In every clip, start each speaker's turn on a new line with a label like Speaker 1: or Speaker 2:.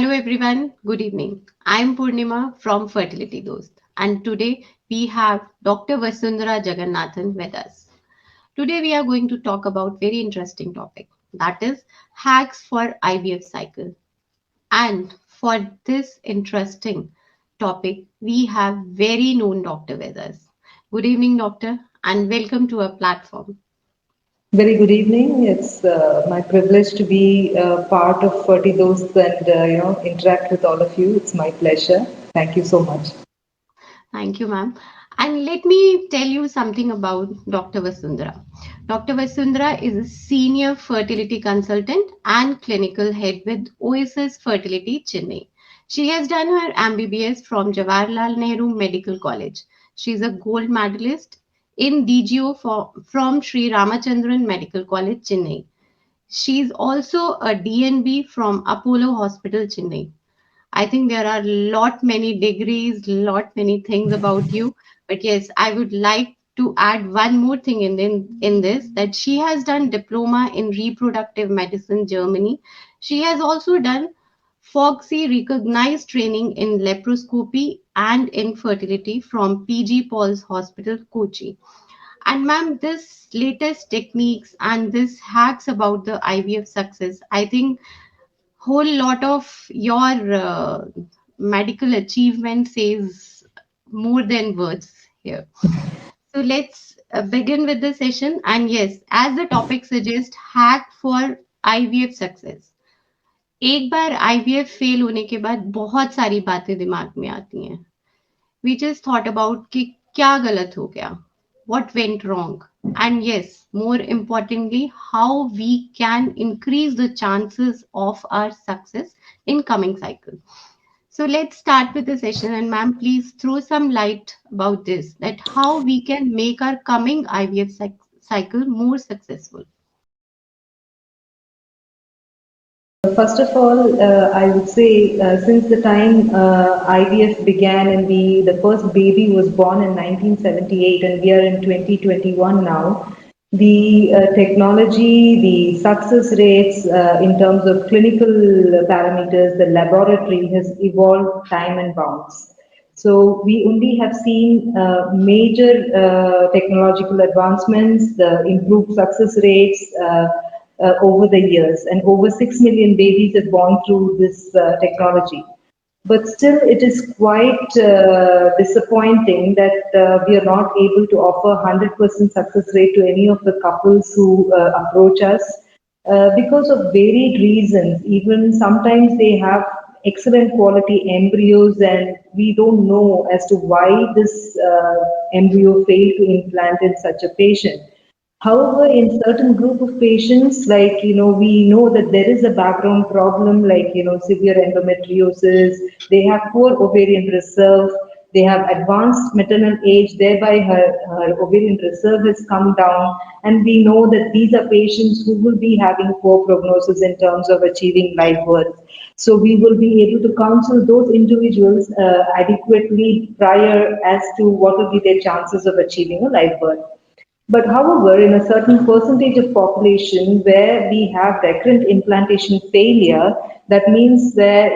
Speaker 1: Hello everyone, good evening. I'm Purnima from Fertility Dost and today we have Dr. Vasundhara Jagannathan with us. Today we are going to talk about very interesting topic, that is hacks for IVF cycle. And for this interesting topic we have very known doctor with us. Good evening doctor and welcome to our platform.
Speaker 2: Very good evening. It's my privilege to be part of Ferti Dost and interact with all of you. It's my pleasure. Thank you so much.
Speaker 1: Thank you, ma'am. And let me tell you something about Dr. Vasundhara. Dr. Vasundhara is a senior fertility consultant and clinical head with OSS Fertility Chennai. She has done her MBBS from Jawaharlal Nehru Medical College. She is a gold medalist in DGO from Sri Ramachandran Medical College, Chennai. She is also a DNB from Apollo Hospital, Chennai. I think there are lot many degrees, lot many things about you. But yes, I would like to add one more thing in this that she has done diploma in reproductive medicine Germany. She has also done FOGSI recognized training in laparoscopy and infertility from PG Paul's Hospital, Kochi. And ma'am, this latest techniques and this hacks about the IVF success, I think whole lot of your medical achievement says more than words here. So let's begin with the session. And yes, as the topic suggests, hack for IVF success. एक बार IVF fail होने के बाद बहुत सारी बातें दिमाग में आती हैं. We just thought about कि क्या गलत हो गया, what went wrong, and yes, more importantly, how we can increase the chances of our success in coming cycle. So let's start with the session, and ma'am, please throw some light about this, that how we can make our coming IVF cycle more successful.
Speaker 2: First of all, I would say since the time IVF began and the first baby was born in 1978 and we are in 2021 now, the technology, the success rates in terms of clinical parameters, the laboratory has evolved time and bounds. So we only have seen major technological advancements, the improved success rates, over the years, and over 6 million babies have gone through this technology. But still, it is quite disappointing that we are not able to offer 100% success rate to any of the couples who approach us because of varied reasons. Even sometimes they have excellent quality embryos, and we don't know as to why this embryo failed to implant in such a patient. However, in certain group of patients, like, we know that there is a background problem, like, severe endometriosis, they have poor ovarian reserve, they have advanced maternal age, thereby her ovarian reserve has come down, and we know that these are patients who will be having poor prognosis in terms of achieving live birth. So we will be able to counsel those individuals adequately prior as to what will be their chances of achieving a live birth. But however, in a certain percentage of population where we have recurrent implantation failure, that means that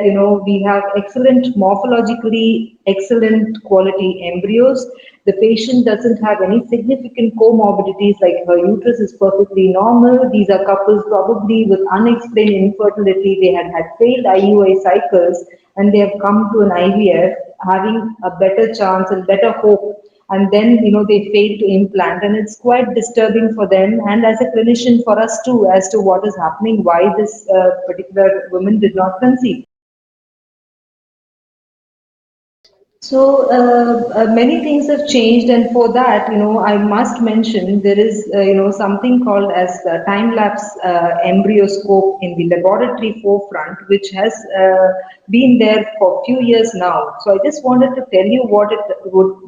Speaker 2: we have excellent morphologically excellent quality embryos. The patient doesn't have any significant comorbidities, like her uterus is perfectly normal. These are couples probably with unexplained infertility. They had failed IUI cycles and they have come to an IVF having a better chance and better hope, and then they fail to implant, and it's quite disturbing for them and as a clinician for us too, as to what is happening, why this particular woman did not conceive. So many things have changed, and for that, I must mention there is, something called as time-lapse embryoscope in the laboratory forefront, which has been there for a few years now. So I just wanted to tell you what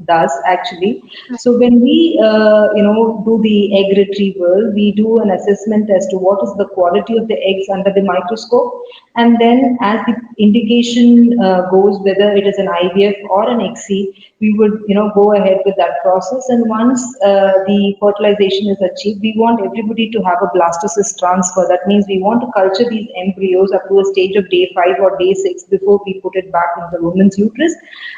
Speaker 2: does actually. So when we, do the egg retrieval, we do an assessment as to what is the quality of the eggs under the microscope, And then as the indication goes, whether it is an IVF or an XC, we would, go ahead with that process. And once the fertilization is achieved, we want everybody to have a blastocyst transfer. That means we want to culture these embryos up to a stage of day 5 or day 6 before we put it back in the woman's uterus,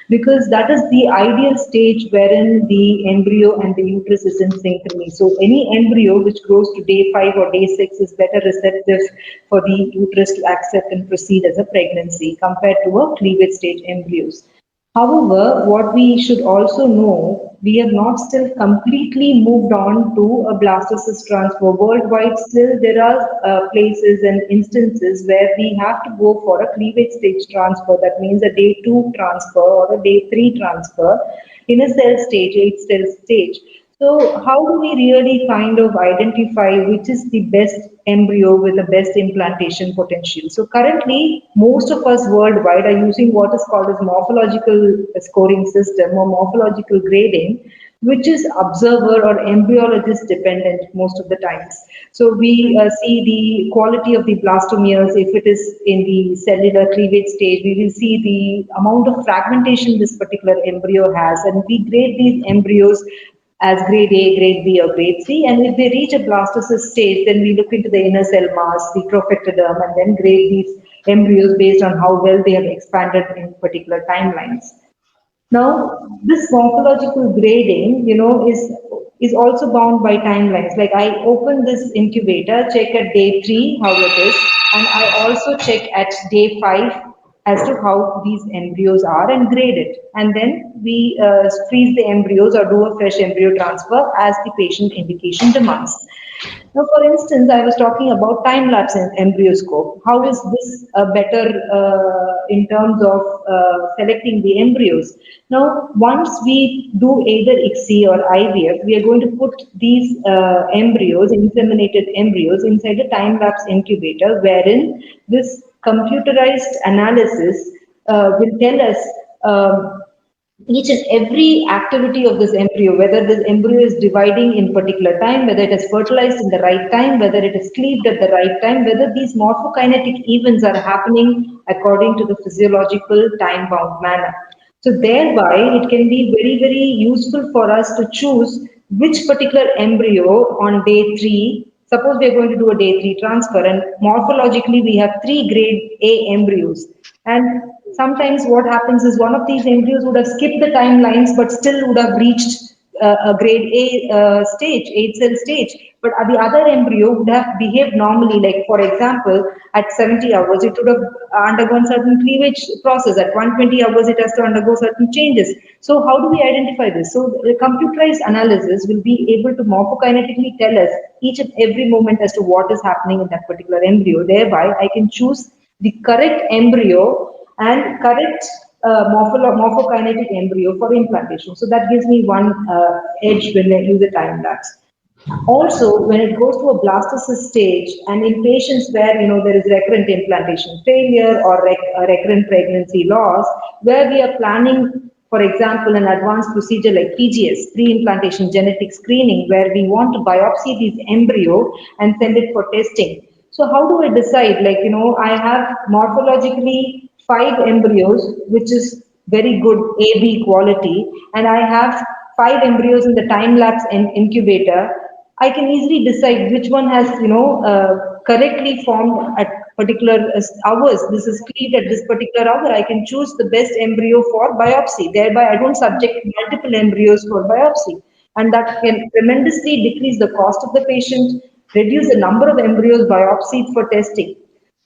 Speaker 2: because that is the ideal stage wherein the embryo and the uterus is in synchrony. So any embryo which grows to day 5 or day 6 is better receptive for the uterus to accept and proceed as a pregnancy compared to a cleavage stage embryos. However, what we should also know, we have not still completely moved on to a blastocyst transfer. Worldwide, still there are places and instances where we have to go for a cleavage stage transfer. That means a day 2 transfer or a day 3 transfer in a cell stage, 8 cell stage. So how do we really kind of identify which is the best embryo with the best implantation potential? So currently, most of us worldwide are using what is called as morphological scoring system or morphological grading, which is observer or embryologist dependent most of the times. So we see the quality of the blastomeres. If it is in the cellular cleavage stage, we will see the amount of fragmentation this particular embryo has, and we grade these embryos as grade A, grade B, or grade C. And if they reach a blastocyst stage, then we look into the inner cell mass, the trophectoderm, and then grade these embryos based on how well they have expanded in particular timelines. Now, this morphological grading, is also bound by timelines. Like I open this incubator, check at day 3 how it is, and I also check at day 5 as to how these embryos are and grade it. And then we freeze the embryos or do a fresh embryo transfer as the patient indication demands. Now, for instance, I was talking about time-lapse embryoscope. How is this better in terms of selecting the embryos? Now, once we do either ICSI or IVF, we are going to put these embryos, inseminated embryos, inside a time-lapse incubator, wherein this computerized analysis will tell us each and every activity of this embryo, whether this embryo is dividing in particular time, whether it is fertilized in the right time, whether it is cleaved at the right time, whether these morphokinetic events are happening according to the physiological time-bound manner. So thereby, it can be very, very useful for us to choose which particular embryo on day 3. Suppose we are going to do a day 3 transfer, and morphologically we have 3 grade A embryos. And sometimes what happens is one of these embryos would have skipped the timelines but still would have reached a grade A stage, 8 cell stage. But the other embryo would have behaved normally. Like, for example, at 70 hours, it would have undergone certain cleavage process. At 120 hours, it has to undergo certain changes. So how do we identify this? So the computerized analysis will be able to morphokinetically tell us each and every moment as to what is happening in that particular embryo. Thereby, I can choose the correct embryo and correct morphokinetic embryo for implantation. So that gives me one edge when I use the time lapse. Also, when it goes to a blastocyst stage, and in patients where there is recurrent implantation failure or recurrent pregnancy loss, where we are planning, for example, an advanced procedure like PGS, pre-implantation genetic screening, where we want to biopsy these embryo and send it for testing. So how do I decide? Like, I have morphologically 5 embryos, which is very good AB quality, and I have 5 embryos in the time lapse incubator. I can easily decide which one has, correctly formed at particular hours. This is cleaved at this particular hour. I can choose the best embryo for biopsy. Thereby, I don't subject multiple embryos for biopsy. And that can tremendously decrease the cost of the patient, reduce the number of embryos biopsied for testing.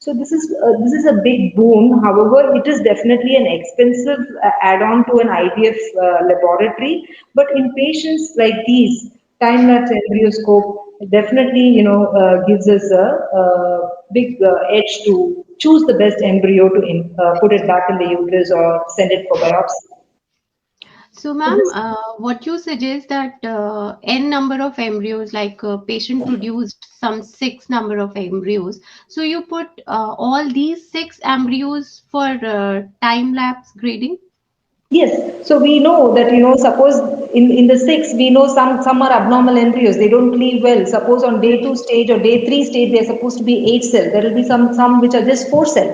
Speaker 2: So this is a big boon. However, it is definitely an expensive add-on to an IVF laboratory. But in patients like these, time-lapse embryoscope definitely gives us a big edge to choose the best embryo to put it back in the uterus or send it for biopsy.
Speaker 1: So,
Speaker 2: So
Speaker 1: ma'am,
Speaker 2: this
Speaker 1: what you suggest that n number of embryos, like patient produced some six number of embryos. So you put all these six embryos for time lapse grading.
Speaker 2: Yes, so we know that, suppose in the six, we know some are abnormal embryos, they don't cleave well. Suppose on day two stage or day three stage, they're supposed to be 8 cell. There will be some which are just 4 cell.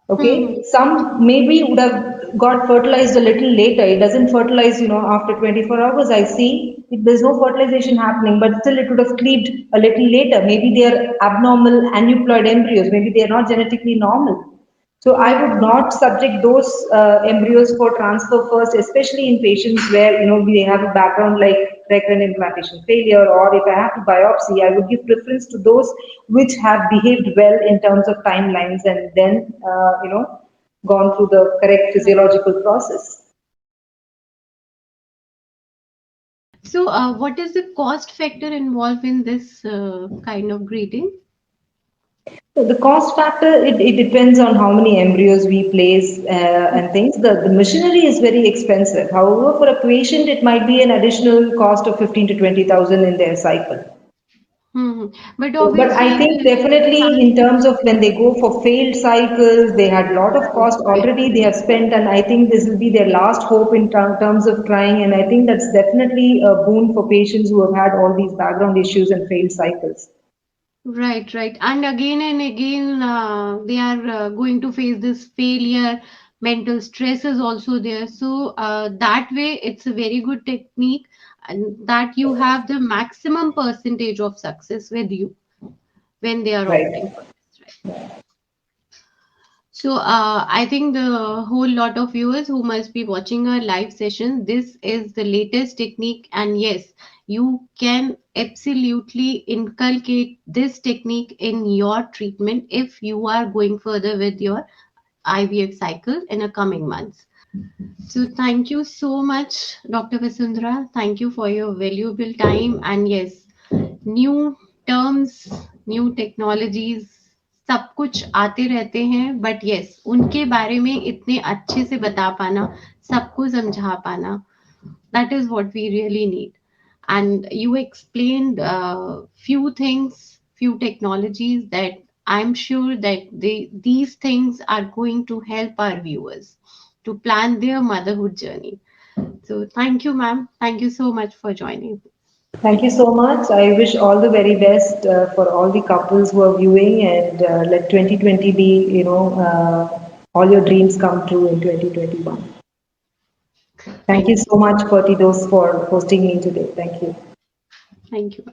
Speaker 1: Hmm.
Speaker 2: Okay, some maybe would have got fertilized a little later. It doesn't fertilize, after 24 hours. I see there's no fertilization happening, but still it would have cleaved a little later. Maybe they are abnormal aneuploid embryos. Maybe they are not genetically normal. So I
Speaker 1: Hmm.
Speaker 2: would not subject those embryos for transfer first, especially in patients where they have a background like recurrent implantation failure, or if I have to biopsy, I would give preference to those which have behaved well in terms of timelines and then gone through the correct physiological process.
Speaker 1: So, what is the cost factor involved in this kind of breeding?
Speaker 2: So the cost factor, it depends on how many embryos we place and things. The machinery is very expensive. However, for a patient, it might be an additional cost of 15 to 20,000 in their cycle.
Speaker 1: Hmm. But
Speaker 2: But
Speaker 1: obviously,
Speaker 2: I think definitely in terms of when they go for failed cycles, they had a lot of cost already they have spent, and I think this will be their last hope in terms of trying. And I think that's definitely a boon for patients who have had all these background issues and failed cycles.
Speaker 1: right, right. And again, they are going to face this failure. Mental stress is also there. So, that way, it's a very good technique, and that you have the maximum percentage of success with you when they are opting
Speaker 2: Right.
Speaker 1: for this, right? So, I think the whole lot of viewers who must be watching our live session, this is the latest technique, and yes, you can absolutely inculcate this technique in your treatment if you are going further with your IVF cycle in the coming months. So, thank you so much, Dr. Vasundhara. Thank you for your valuable time, and yes, new terms new technologies सब कुछ आते रहते हैं but yes उनके बारे में इतने अच्छे से बता पाना सबको समझा पाना that is what we really need and you explained few things few technologies that I'm sure that these things are going to help our viewers to plan their motherhood journey. So thank you, ma'am. Thank you so much for joining.
Speaker 2: Thank you so much. I wish all the very best for all the couples who are viewing, and let 2020 be, all your dreams come true in 2021. Thank
Speaker 1: Thank
Speaker 2: you
Speaker 1: you.
Speaker 2: so much, Fertidos, for hosting me today. Thank you.
Speaker 1: Thank you.